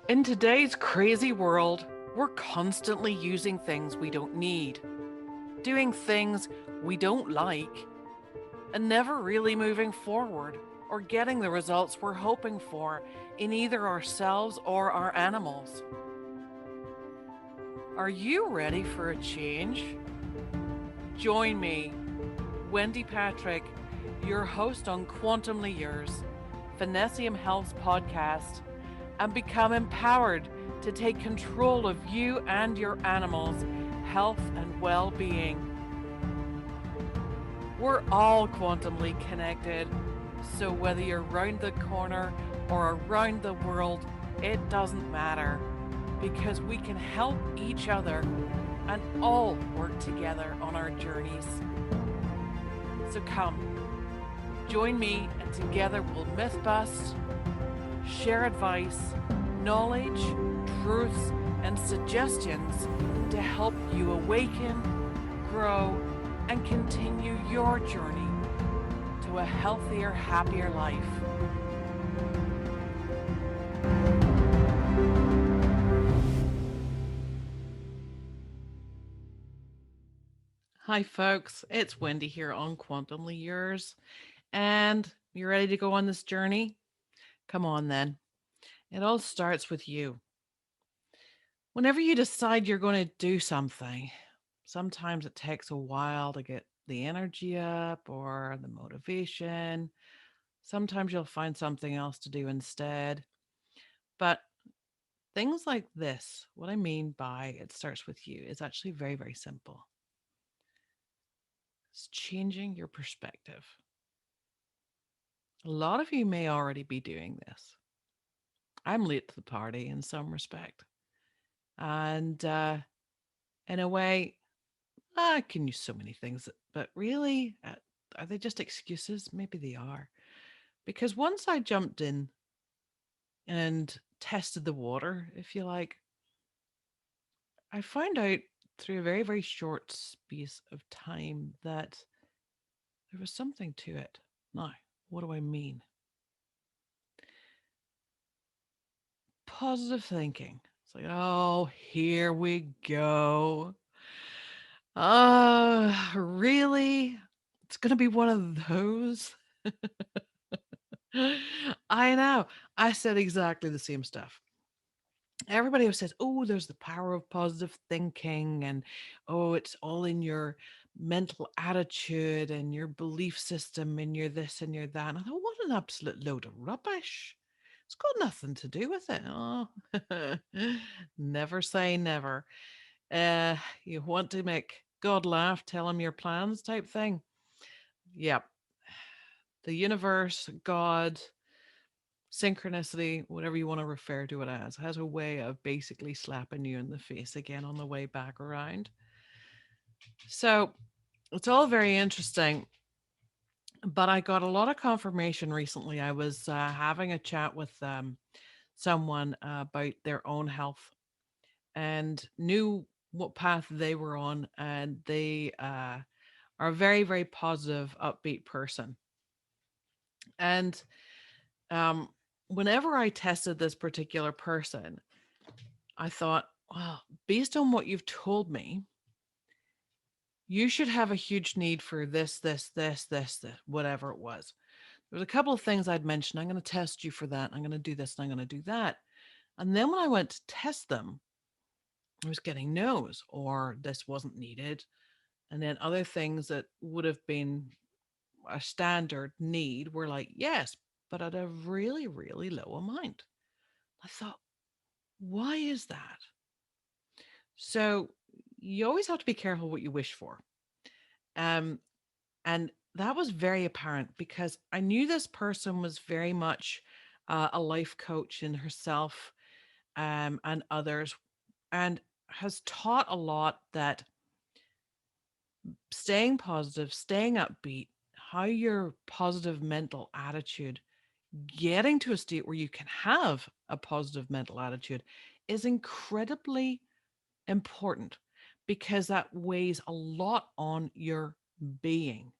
In today's crazy world, we're constantly using things we don't need, doing things we don't like, and never really moving forward or getting the results we're hoping for in either ourselves or our animals. Are you ready for a change? Join me, Wendy Patrick, your host on Quantumly Yours, Finnessiam Health's podcast, and become empowered to take control of you and your animals' health and well being. We're all quantumly connected, so whether you're round the corner or around the world, it doesn't matter because we can help each other and all work together on our journeys. So come, join me, and together we'll myth bust, share advice, knowledge, truths, and suggestions to help you awaken, grow, and continue your journey to a healthier, happier life. Hi, folks. It's Wendy here on Quantumly Yours. And you ready to go on this journey? Come on, then. It all starts with you. Whenever you decide you're going to do something, sometimes it takes a while to get the energy up or the motivation. Sometimes you'll find something else to do instead. But things like this, what I mean by it starts with you, is actually very, very simple. It's changing your perspective. A lot of you may already be doing this. I'm late to the party in some respect. And in a way, I can use so many things, but really, are they just excuses? Maybe they are. Because once I jumped in and tested the water, if you like, I found out through a very, very short space of time that there was something to it. Now, what do I mean? Positive thinking. It's like, oh, here we go. Really? It's going to be one of those? I know. I said exactly the same stuff. Everybody always says, oh, there's the power of positive thinking, and oh, it's all in your mental attitude and your belief system, and you're this and you're that. And I thought, what an absolute load of rubbish. It's got nothing to do with it. Oh, never say never. You want to make God laugh, tell him your plans type thing. Yep. The universe, God, synchronicity, whatever you want to refer to it as, has a way of basically slapping you in the face again on the way back around. So it's all very interesting. But I got a lot of confirmation recently. I was having a chat with someone about their own health and knew what path they were on. And they are a very, very positive, upbeat person. And um, whenever I tested this particular person, I thought, well, based on what you've told me, you should have a huge need for this, whatever it was. There was a couple of things I'd mentioned. I'm going to test you for that. I'm going to do this and I'm going to do that. And then when I went to test them, I was getting no's or this wasn't needed. And then other things that would have been a standard need were like, yes, but at a really, really low amount. I thought, why is that? So you always have to be careful what you wish for. Um, and that was very apparent because I knew this person was very much a life coach in herself and others, and has taught a lot that staying positive, staying upbeat, how your positive mental attitude, getting to a state where you can have a positive mental attitude is incredibly important because that weighs a lot on your being.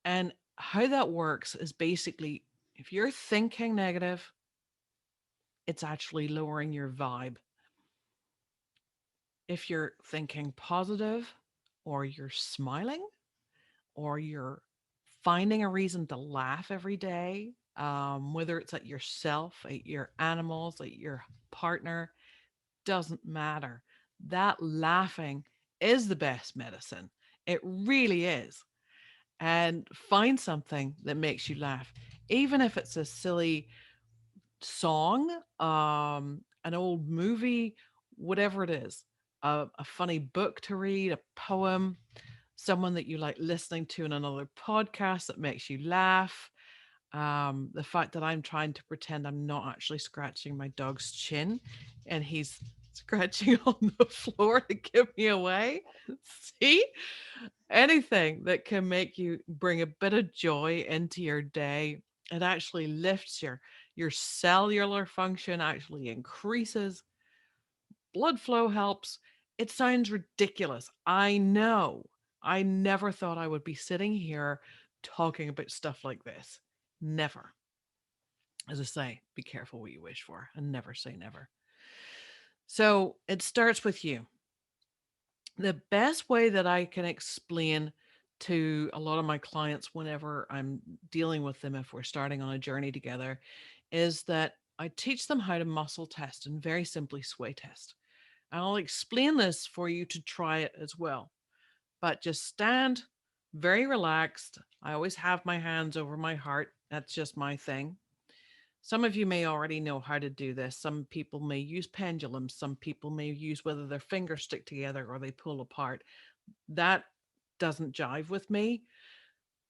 And how that works is basically if you're thinking negative, it's actually lowering your vibe. If you're thinking positive, or you're smiling, or you're finding a reason to laugh every day, whether it's at yourself, at your animals, at your partner, doesn't matter. That laughing is the best medicine. It really is. And find something that makes you laugh, even if it's a silly song, an old movie, whatever it is, a funny book to read, a poem, someone that you like listening to in another podcast that makes you laugh. The fact that I'm trying to pretend I'm not actually scratching my dog's chin and he's scratching on the floor to give me away. See? Anything that can make you bring a bit of joy into your day, it actually lifts your cellular function, actually increases blood flow, helps. It sounds ridiculous, I know. I never thought I would be sitting here talking about stuff like this. Never. As I say, be careful what you wish for and never say never. So it starts with you. The best way that I can explain to a lot of my clients whenever I'm dealing with them, if we're starting on a journey together, is that I teach them how to muscle test and very simply sway test. And I'll explain this for you to try it as well. But just stand very relaxed. I always have my hands over my heart. That's just my thing. Some of you may already know how to do this. Some people may use pendulums. Some people may use whether their fingers stick together or they pull apart. That doesn't jive with me,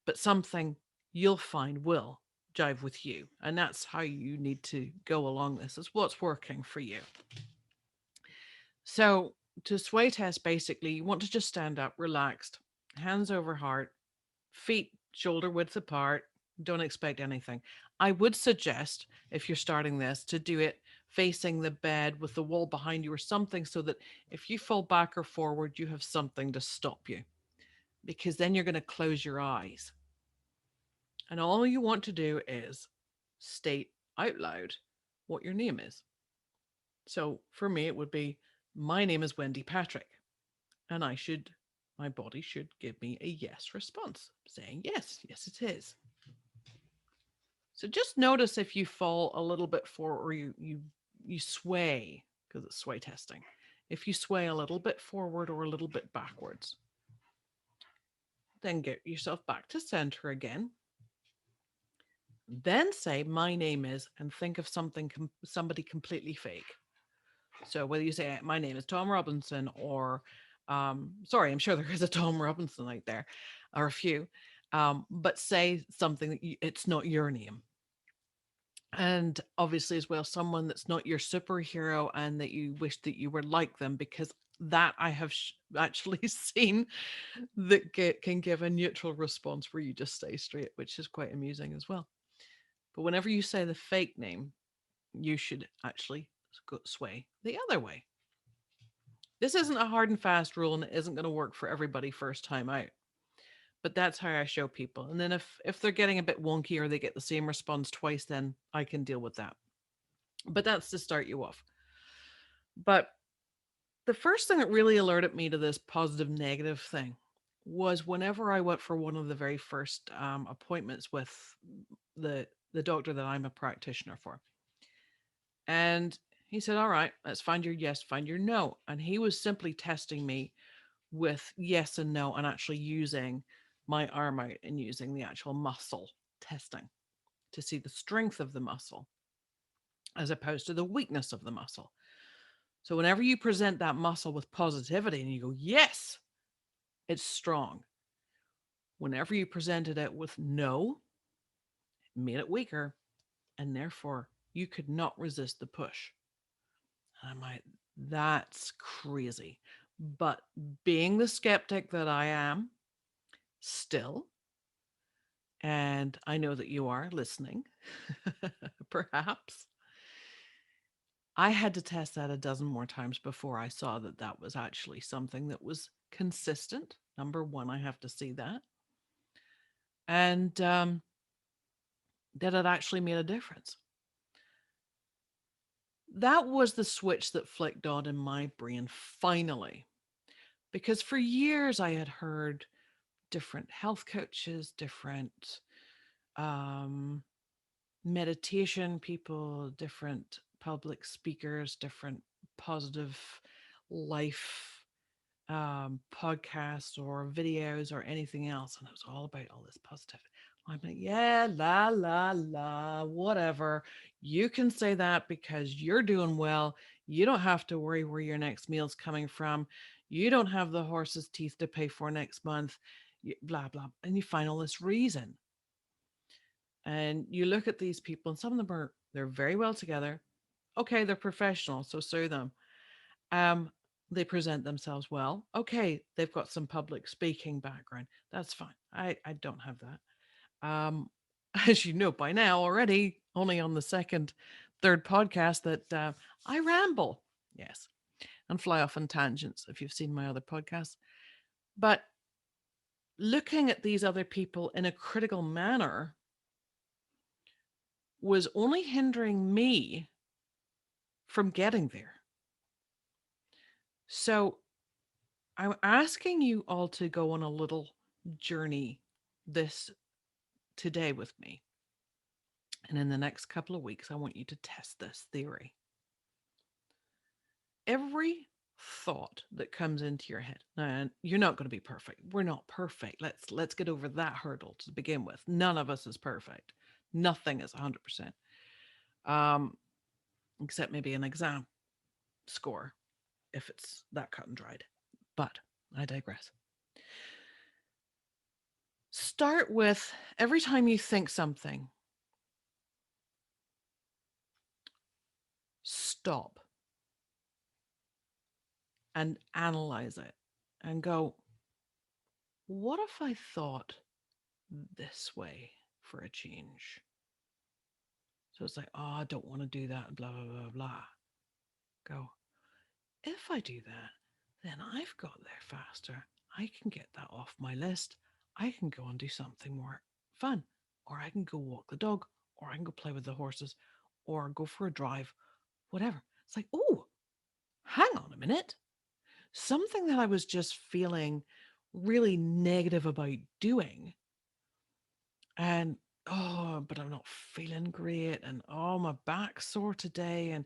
but something you'll find will jive with you. And that's how you need to go along this. Is what's working for you. So to sway test, basically, you want to just stand up, relaxed, hands over heart, feet shoulder width apart. Don't expect anything. I would suggest, if you're starting this, to do it facing the bed with the wall behind you or something so that if you fall back or forward, you have something to stop you, because then you're going to close your eyes. And all you want to do is state out loud what your name is. So for me, it would be, my name is Wendy Patrick. And my body should give me a yes response saying, yes, yes, it is. So just notice if you fall a little bit forward or you sway, because it's sway testing. If you sway a little bit forward or a little bit backwards, then get yourself back to center again. Then say, my name is, and think of somebody completely fake. So whether you say, my name is Tom Robinson, or sorry, I'm sure there is a Tom Robinson out there, or a few, but say something that it's not your name. And obviously as well, someone that's not your superhero and that you wish that you were like them, because that I have actually seen that can give a neutral response where you just stay straight, which is quite amusing as well. But whenever you say the fake name, you should actually sway the other way. This isn't a hard and fast rule, and it isn't going to work for everybody first time out. But that's how I show people. And then if they're getting a bit wonky or they get the same response twice, then I can deal with that. But that's to start you off. But the first thing that really alerted me to this positive negative thing was whenever I went for one of the very first appointments with the doctor that I'm a practitioner for. And he said, all right, let's find your yes, find your no. And he was simply testing me with yes and no, and actually using my arm out and using the actual muscle testing to see the strength of the muscle as opposed to the weakness of the muscle. So whenever you present that muscle with positivity and you go, yes, it's strong. Whenever you presented it with no, it made it weaker, and therefore you could not resist the push. And I'm like, that's crazy. But being the skeptic that I am still, and I know that you are listening, perhaps, I had to test that a dozen more times before I saw that that was actually something that was consistent. Number one, I have to see that. And that it actually made a difference. That was the switch that flicked on in my brain finally. Because for years I had heard different health coaches, different um, meditation people, different public speakers, different positive life podcasts or videos or anything else. And it was all about all this positive. I'm like, yeah, la, la, la, whatever. You can say that because you're doing well. You don't have to worry where your next meal's coming from. You don't have the horse's teeth to pay for next month, blah, blah. And you find all this reason. And you look at these people, and some of them they're very well together. Okay, they're professional, so sue them. Um, they present themselves well. Okay, they've got some public speaking background. That's fine. I don't have that. As you know by now already, only on the second, third podcast that I ramble. Yes, and fly off on tangents if you've seen my other podcasts. But looking at these other people in a critical manner was only hindering me from getting there. So I'm asking you all to go on a little journey this today with me. And in the next couple of weeks, I want you to test this theory. Every thought that comes into your head, and you're not going to be perfect. We're not perfect. Let's get over that hurdle to begin with. None of us is perfect. Nothing is 100%. Um, except maybe an exam score if it's that cut and dried. But I digress. Start with every time you think something, stop and analyze it and go, what if I thought this way for a change? So it's like, oh, I don't want to do that, blah, blah, blah, blah. Go, if I do that, then I've got there faster. I can get that off my list. I can go and do something more fun, or I can go walk the dog, or I can go play with the horses, or go for a drive, whatever. It's like, oh, hang on a minute. Something that I was just feeling really negative about doing. And oh, but I'm not feeling great. And oh, my back's sore today. And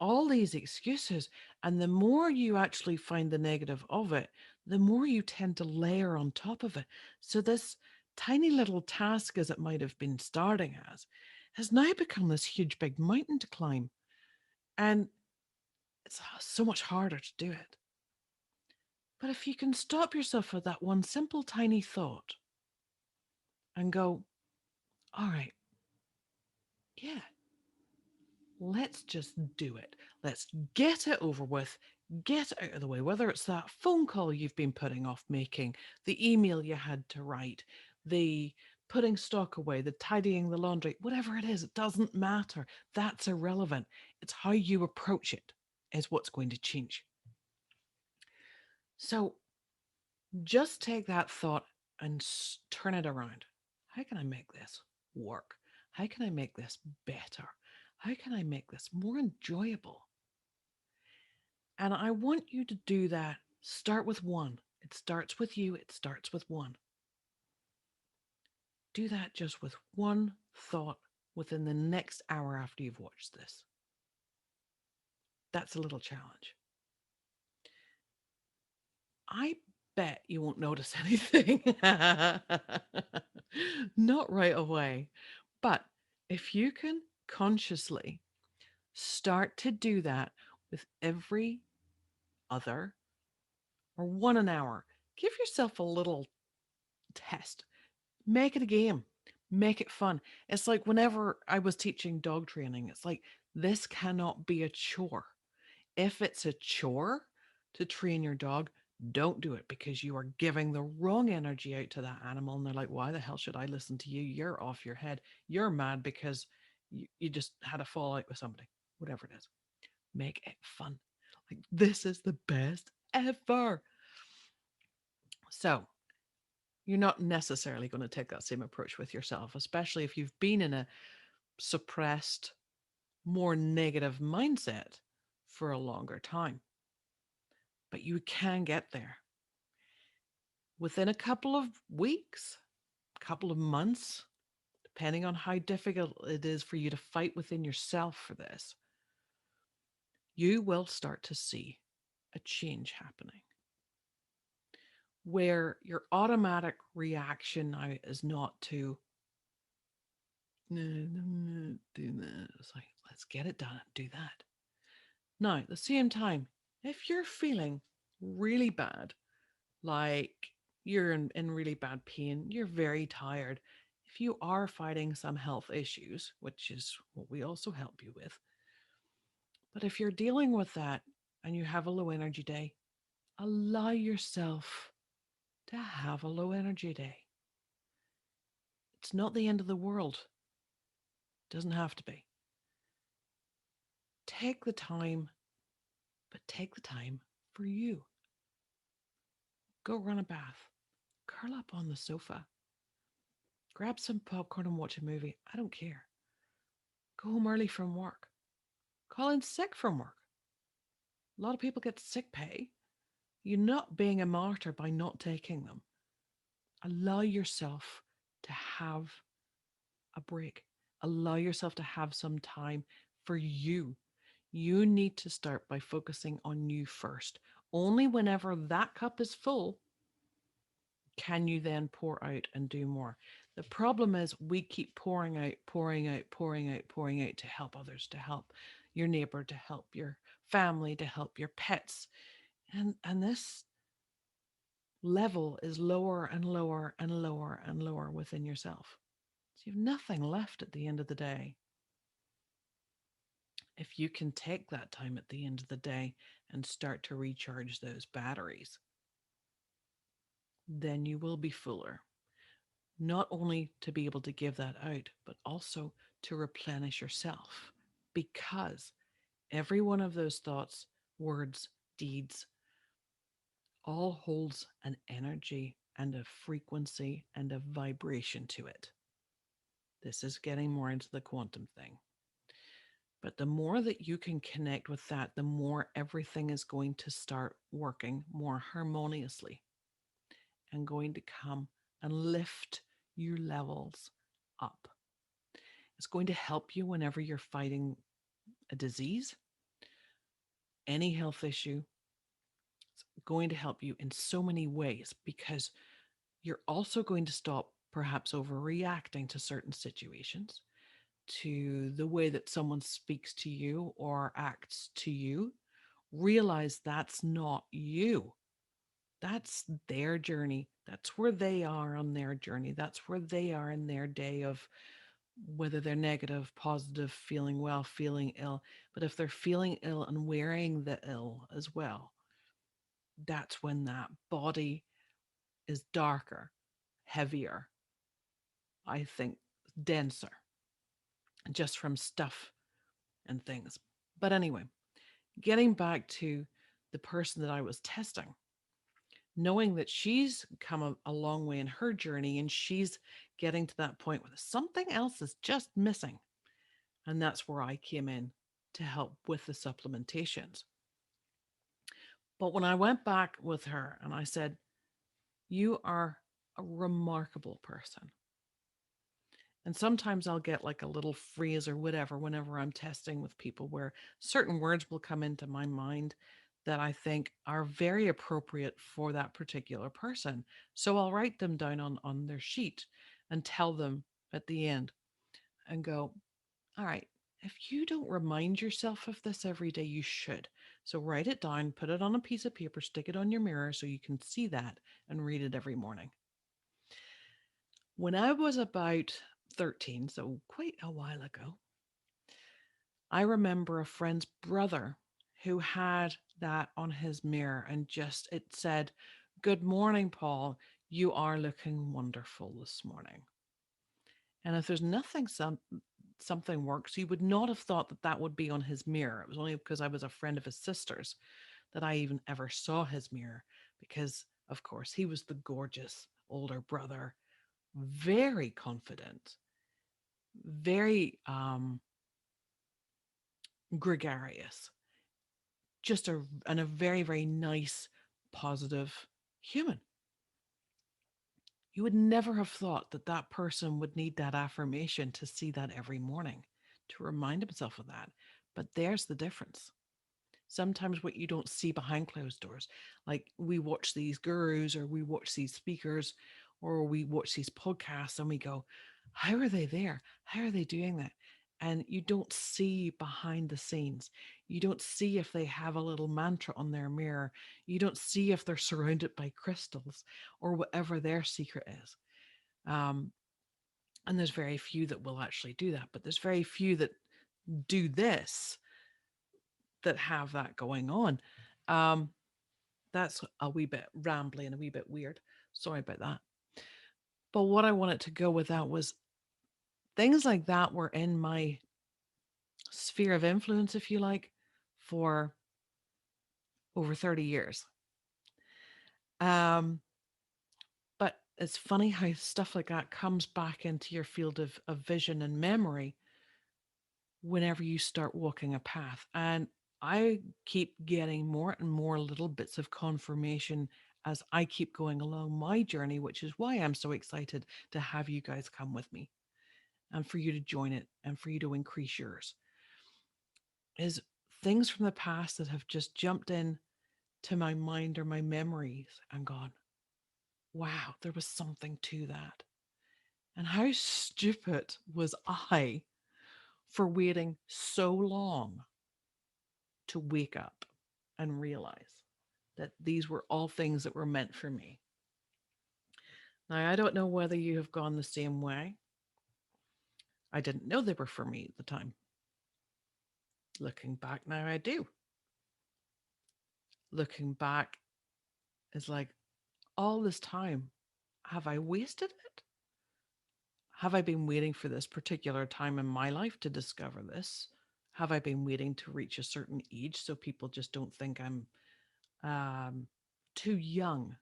all these excuses. And the more you actually find the negative of it, the more you tend to layer on top of it. So this tiny little task, as it might have been starting as, has now become this huge big mountain to climb. And it's so much harder to do it. But if you can stop yourself at that one simple tiny thought and go, all right, yeah, let's just do it. Let's get it over with, get it out of the way, whether it's that phone call you've been putting off making, the email you had to write, the putting stock away, the tidying the laundry, whatever it is, it doesn't matter. That's irrelevant. It's how you approach it is what's going to change. So just take that thought and turn it around. How can I make this work? How can I make this better? How can I make this more enjoyable? And I want you to do that. Start with one. It starts with you, it starts with one. Do that just with one thought within the next hour after you've watched this. That's a little challenge. I bet you won't notice anything. Not right away. But if you can consciously start to do that with every other or 1 an hour, give yourself a little test. Make it a game. Make it fun. It's like whenever I was teaching dog training, it's like this cannot be a chore. If it's a chore to train your dog, don't do it because you are giving the wrong energy out to that animal. And they're like, why the hell should I listen to you? You're off your head. You're mad because you just had a fallout with somebody, whatever it is. Make it fun. Like, this is the best ever. So, you're not necessarily going to take that same approach with yourself, especially if you've been in a suppressed more negative mindset for a longer time. But you can get there within a couple of weeks, a couple of months, depending on how difficult it is for you to fight within yourself for this. You will start to see a change happening where your automatic reaction now is not to do that. It's like, let's get it done, do that. Now, at the same time, if you're feeling really bad, like you're in really bad pain, you're very tired, if you are fighting some health issues, which is what we also help you with, but if you're dealing with that and you have a low energy day, allow yourself to have a low energy day. It's not the end of the world. It doesn't have to be. Take the time, but take the time for you. Go run a bath, curl up on the sofa, grab some popcorn and watch a movie. I don't care. Go home early from work. Call in sick from work. A lot of people get sick pay. You're not being a martyr by not taking them. Allow yourself to have a break. Allow yourself to have some time for you. You need to start by focusing on you first. Only whenever that cup is full can you then pour out and do more. The problem is we keep pouring out, pouring out, pouring out, pouring out to help others, to help your neighbor, to help your family, to help your pets. And this level is lower and lower and lower and lower within yourself. So you have nothing left at the end of the day. If you can take that time at the end of the day and start to recharge those batteries, then you will be fuller. Not only to be able to give that out, but also to replenish yourself. Because every one of those thoughts, words, deeds, all holds an energy and a frequency and a vibration to it. This is getting more into the quantum thing. But the more that you can connect with that, the more everything is going to start working more harmoniously and going to come and lift your levels up. It's going to help you whenever you're fighting a disease, any health issue. It's going to help you in so many ways because you're also going to stop perhaps overreacting to certain situations, to the way that someone speaks to you or acts to you. Realize that's not you. That's their journey. That's where they are on their journey. That's where they are in their day of whether they're negative, positive, feeling well, feeling ill. But if they're feeling ill and wearing the ill as well, that's when that body is darker, heavier, I think denser, just from stuff and things. But anyway, getting back to the person that I was testing, knowing that she's come a long way in her journey and she's getting to that point where something else is just missing. And that's where I came in to help with the supplementations. But when I went back with her and I said, you are a remarkable person. And sometimes I'll get like a little freeze or whatever whenever I'm testing with people where certain words will come into my mind that I think are very appropriate for that particular person. So I'll write them down on their sheet and tell them at the end and go, all right, if you don't remind yourself of this every day, you should. So write it down, put it on a piece of paper, stick it on your mirror so you can see that and read it every morning. When I was about 13, so quite a while ago, I remember a friend's brother who had that on his mirror and just it said, "Good morning, Paul. You are looking wonderful this morning." And if there's something works, you would not have thought that that would be on his mirror. It was only because I was a friend of his sister's that I even ever saw his mirror because, of course, he was the gorgeous older brother, very confident, very gregarious, just a very, very nice, positive human. You would never have thought that that person would need that affirmation to see that every morning, to remind himself of that. But there's the difference. Sometimes what you don't see behind closed doors, like we watch these gurus or we watch these speakers or we watch these podcasts and we go, how are they there? How are they doing that? And you don't see behind the scenes. You don't see if they have a little mantra on their mirror. You don't see if they're surrounded by crystals or whatever their secret is. Um, and there's very few that will actually do that, but there's very few that do this, that have that going on. Um, that's a wee bit rambly and a wee bit weird. Sorry about that. But what I wanted to go with that was things like that were in my sphere of influence, if you like, for over 30 years. Um, but it's funny how stuff like that comes back into your field of vision and memory whenever you start walking a path. And I keep getting more and more little bits of confirmation as I keep going along my journey, which is why I'm so excited to have you guys come with me and for you to join it and for you to increase yours. Is things from the past that have just jumped in to my mind or my memories and gone, wow, there was something to that. And how stupid was I for waiting so long to wake up and realize that these were all things that were meant for me. Now, I don't know whether you have gone the same way. I didn't know they were for me at the time. Looking back now, I do. Looking back is like, all this time, have I wasted it? Have I been waiting for this particular time in my life to discover this? Have I been waiting to reach a certain age so people just don't think I'm um, too young?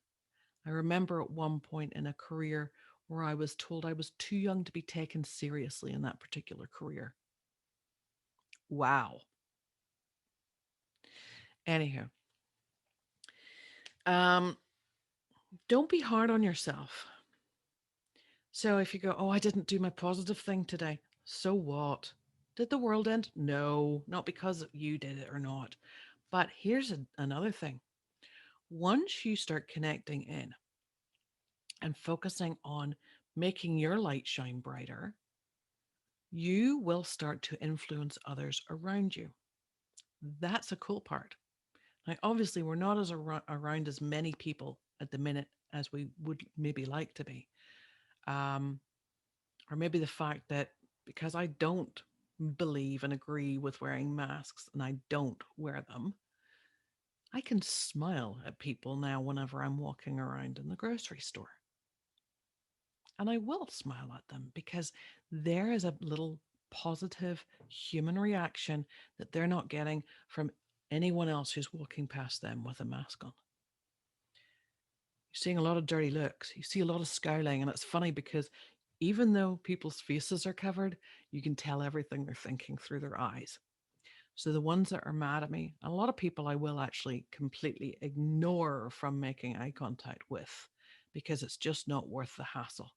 I remember at one point in a career where I was told I was too young to be taken seriously in that particular career. Wow. Anyhow, um, don't be hard on yourself. So if you go, oh, I didn't do my positive thing today, so what? Did the world end? No, not because you did it or not. But here's another thing. Once you start connecting in and focusing on making your light shine brighter, you will start to influence others around you. That's a cool part. Now, obviously, we're not as around as many people at the minute as we would maybe like to be. Um, or maybe the fact that because I don't believe and agree with wearing masks and I don't wear them, I can smile at people now whenever I'm walking around in the grocery store. And I will smile at them because there is a little positive human reaction that they're not getting from anyone else who's walking past them with a mask on. You're seeing a lot of dirty looks. You see a lot of scowling. And it's funny because even though people's faces are covered, you can tell everything they're thinking through their eyes. So the ones that are mad at me, a lot of people I will actually completely ignore from making eye contact with because it's just not worth the hassle.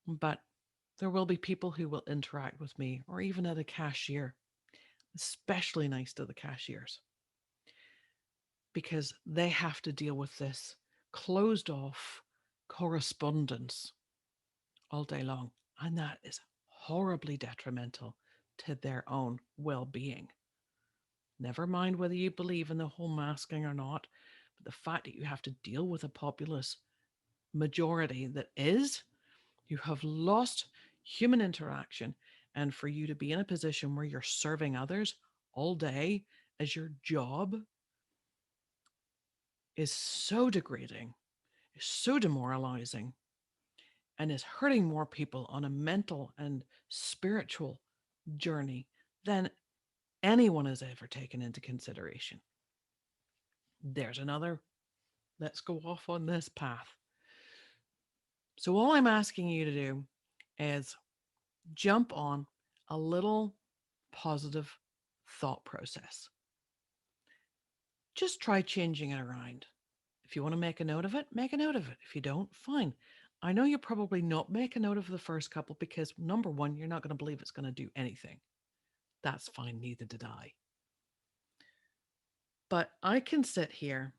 But there will be people who will interact with me or even at a cashier, especially nice to the cashiers because they have to deal with this closed off correspondence all day long. And that is horribly detrimental to their own well being. Never mind whether you believe in the whole masking or not, but the fact that you have to deal with a populace majority that is, you have lost human interaction. And for you to be in a position where you're serving others all day as your job is so degrading, is so demoralizing, and is hurting more people on a mental and spiritual journey than anyone has ever taken into consideration. There's another, let's go off on this path. So, all I'm asking you to do is jump on a little positive thought process. Just try changing it around. If you want to make a note of it, make a note of it. If you don't, fine. I know you probably not make a note of the first couple because number one, you're not going to believe it's going to do anything. That's fine. Neither did I. But I can sit here.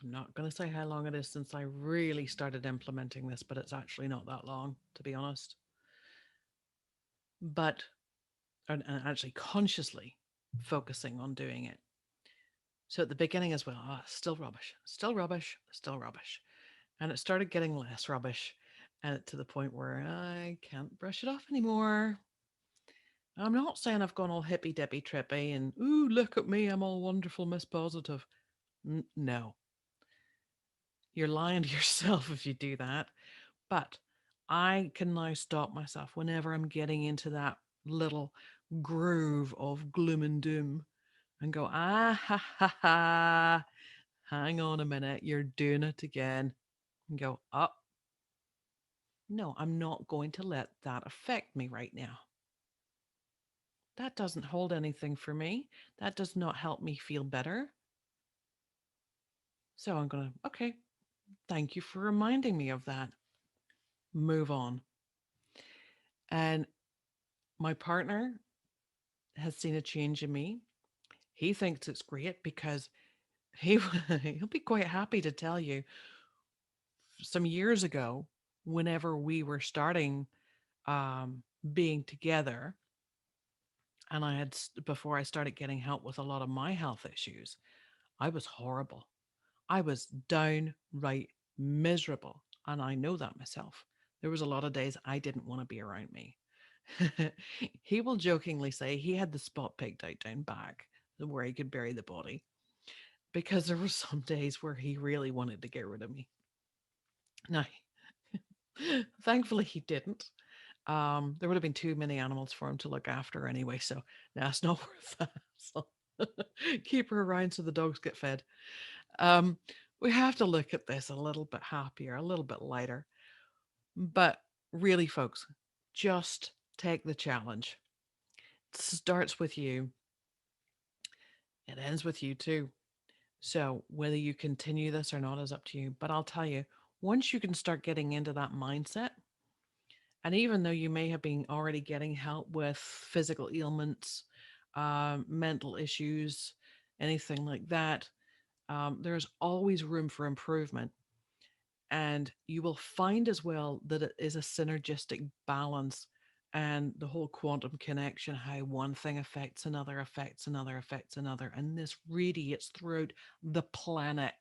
I'm not going to say how long it is since I really started implementing this, but it's actually not that long, to be honest. But, and actually consciously focusing on doing it. So at the beginning as well, still rubbish, still rubbish, still rubbish. And it started getting less rubbish and to the point where I can't brush it off anymore. I'm not saying I've gone all hippy dippy trippy and, ooh, look at me, I'm all wonderful, Miss Positive. No, you're lying to yourself if you do that. But I can now stop myself whenever I'm getting into that little groove of gloom and doom and go, ha ha ha, hang on a minute, you're doing it again. And go, oh, no, I'm not going to let that affect me right now. That doesn't hold anything for me. That does not help me feel better. So I'm going to, okay, thank you for reminding me of that. Move on. And my partner has seen a change in me. He thinks it's great because he he'll be quite happy to tell you some years ago, whenever we were starting being together, and I had before I started getting help with a lot of my health issues, I was horrible. I was downright miserable, and I know that myself. There was a lot of days I didn't want to be around me. He will jokingly say he had the spot picked out down back where he could bury the body because there were some days where he really wanted to get rid of me. Now, thankfully, he didn't. There would have been too many animals for him to look after anyway, so that's not worth that. So keep her around so the dogs get fed. Um, we have to look at this a little bit happier, a little bit lighter. But really, folks, just take the challenge. It starts with you, it ends with you too. So whether you continue this or not is up to you. But I'll tell you, once you can start getting into that mindset, and even though you may have been already getting help with physical ailments, mental issues, anything like that, there's always room for improvement. And you will find as well that it is a synergistic balance and the whole quantum connection, how one thing affects another, affects another, affects another. And this radiates throughout the planet.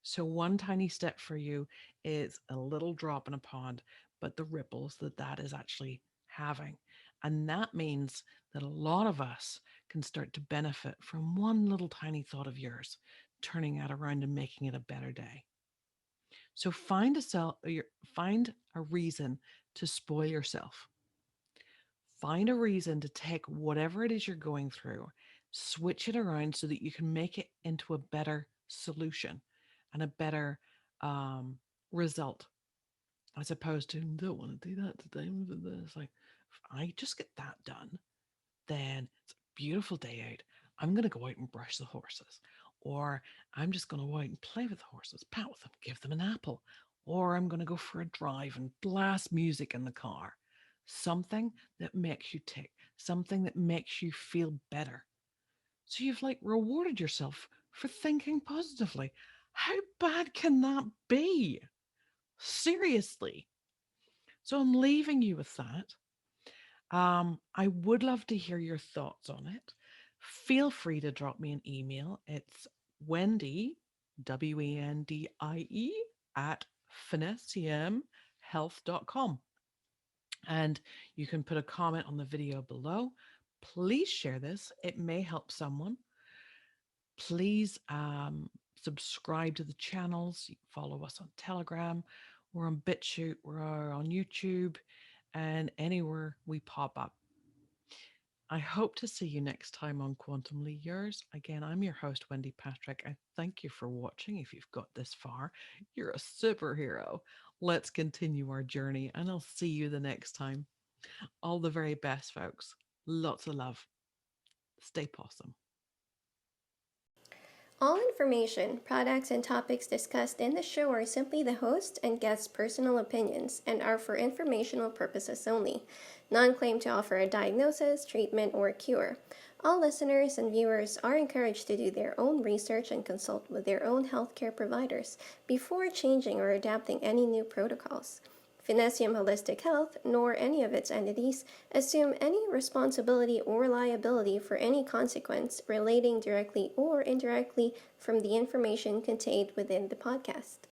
So one tiny step for you is a little drop in a pond, but the ripples that that is actually having. And that means that a lot of us can start to benefit from one little tiny thought of yours, turning that around and making it a better day. So find a reason to spoil yourself. Find a reason to take whatever it is you're going through, switch it around so that you can make it into a better solution and a better um, result, as opposed to don't want to do that today. It's like if I just get that done, then it's a beautiful day out. I'm going to go out and brush the horses. Or I'm just going to go out and play with the horses, pat with them, give them an apple. Or I'm going to go for a drive and blast music in the car. Something that makes you tick, something that makes you feel better. So you've like rewarded yourself for thinking positively. How bad can that be? Seriously. So I'm leaving you with that. I would love to hear your thoughts on it. Feel free to drop me an email. It's Wendy, Wendie, at Finnessiamhealth.com. And you can put a comment on the video below. Please share this, it may help someone. Please subscribe to the channels, follow us on Telegram, we're on BitChute, we're on YouTube, and anywhere we pop up. I hope to see you next time on Quantumly Yours. Again, I'm your host, Wendy Patrick. I thank you for watching. If you've got this far, you're a superhero. Let's continue our journey, and I'll see you the next time. All the very best, folks. Lots of love. Stay possum. All information, products, and topics discussed in the show are simply the host and guest's personal opinions and are for informational purposes only. None claim to offer a diagnosis, treatment, or cure. All listeners and viewers are encouraged to do their own research and consult with their own healthcare providers before changing or adapting any new protocols. Finnessiam Holistic Health, nor any of its entities, assume any responsibility or liability for any consequence relating directly or indirectly from the information contained within the podcast.